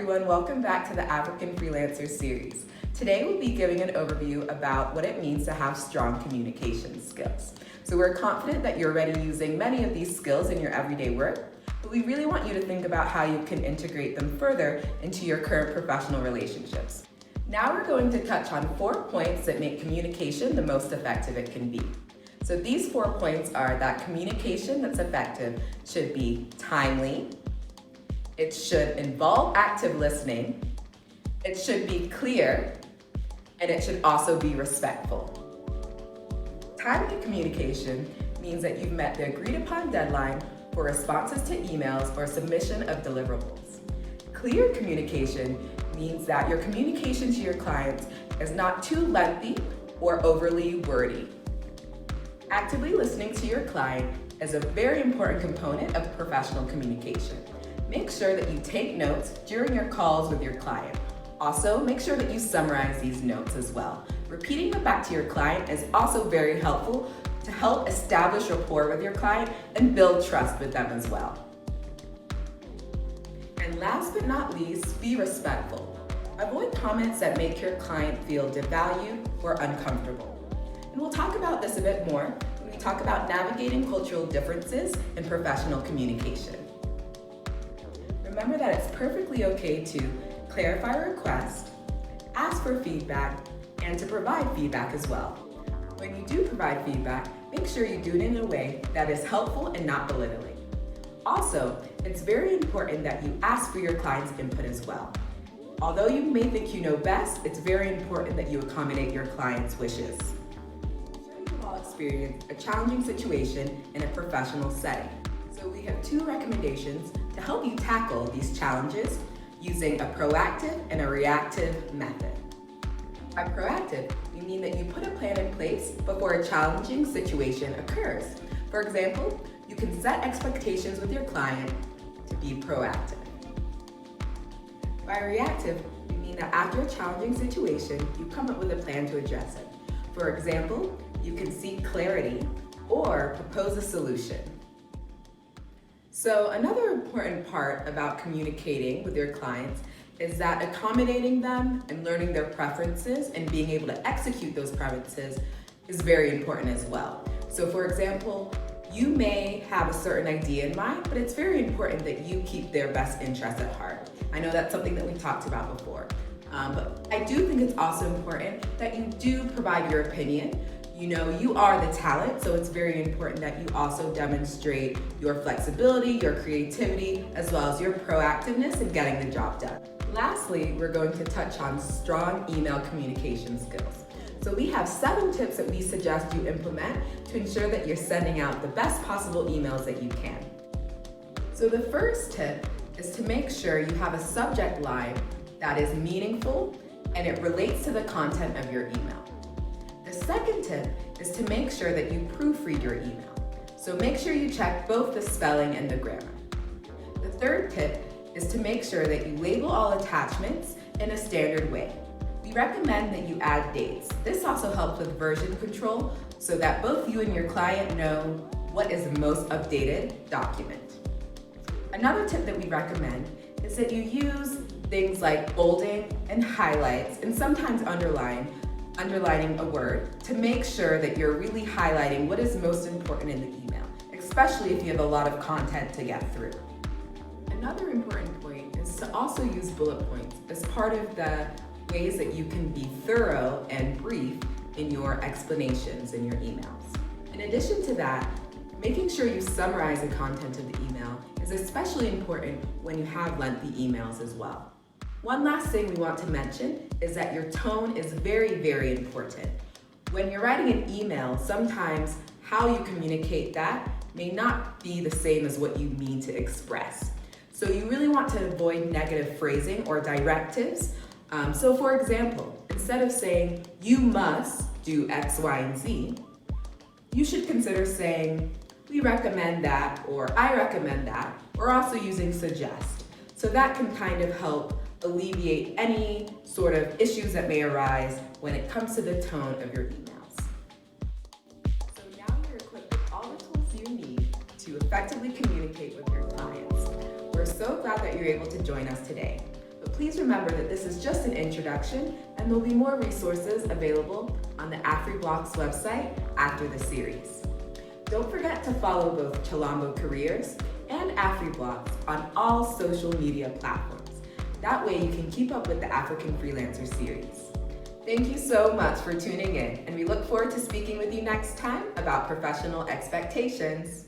everyone, welcome back to the African Freelancer series. Today we'll be giving an overview about what it means to have strong communication skills. So we're confident that you're already using many of these skills in your everyday work, but we really want you to think about how you can integrate them further into your current professional relationships. Now we're going to touch on 4 points that make communication the most effective it can be. So these 4 points are that communication that's effective should be timely, it should involve active listening, it should be clear, and it should also be respectful. Timely communication means that you've met the agreed upon deadline for responses to emails or submission of deliverables. Clear communication means that your communication to your clients is not too lengthy or overly wordy. Actively listening to your client is a very important component of professional communication. Make sure that you take notes during your calls with your client. Also, make sure that you summarize these notes as well. Repeating them back to your client is also very helpful to help establish rapport with your client and build trust with them as well. And last but not least, be respectful. Avoid comments that make your client feel devalued or uncomfortable. And we'll talk about this a bit more when we talk about navigating cultural differences in professional communication. Remember that it's perfectly okay to clarify a request, ask for feedback, and to provide feedback as well. When you do provide feedback, make sure you do it in a way that is helpful and not belittling. Also, it's very important that you ask for your client's input as well. Although you may think you know best, it's very important that you accommodate your client's wishes. I'm sure you've all experienced a challenging situation in a professional setting. So we have 2 recommendations to help you tackle these challenges using a proactive and a reactive method. By proactive, we mean that you put a plan in place before a challenging situation occurs. For example, you can set expectations with your client to be proactive. By reactive, we mean that after a challenging situation, you come up with a plan to address it. For example, you can seek clarity or propose a solution. So another important part about communicating with your clients is that accommodating them and learning their preferences and being able to execute those preferences is very important as well. So for example, you may have a certain idea in mind, but it's very important that you keep their best interests at heart. I know that's something that we talked about before, but I do think it's also important that you do provide your opinion. You know, you are the talent, so it's very important that you also demonstrate your flexibility, your creativity, as well as your proactiveness in getting the job done. Lastly, we're going to touch on strong email communication skills. So we have 7 tips that we suggest you implement to ensure that you're sending out the best possible emails that you can. So the first tip is to make sure you have a subject line that is meaningful and it relates to the content of your email. The second tip is to make sure that you proofread your email. So make sure you check both the spelling and the grammar. The third tip is to make sure that you label all attachments in a standard way. We recommend that you add dates. This also helps with version control so that both you and your client know what is the most updated document. Another tip that we recommend is that you use things like bolding and highlights and sometimes underlining a word to make sure that you're really highlighting what is most important in the email, especially if you have a lot of content to get through. Another important point is to also use bullet points as part of the ways that you can be thorough and brief in your explanations in your emails. In addition to that, making sure you summarize the content of the email is especially important when you have lengthy emails as well. One last thing we want to mention is that your tone is very, very important. When you're writing an email, sometimes how you communicate that may not be the same as what you mean to express. So you really want to avoid negative phrasing or directives. So for example, instead of saying, you must do X, Y, and Z, you should consider saying, we recommend that, or I recommend that, or also using suggest. So that can kind of help alleviate any sort of issues that may arise when it comes to the tone of your emails. So now you're equipped with all the tools you need to effectively communicate with your clients. We're so glad that you're able to join us today. But please remember that this is just an introduction and there'll be more resources available on the AfriBlocks website after the series. Don't forget to follow both Chilombo Careers and AfriBlocks on all social media platforms. That way you can keep up with the African Freelancer series. Thank you so much for tuning in, and we look forward to speaking with you next time about professional expectations.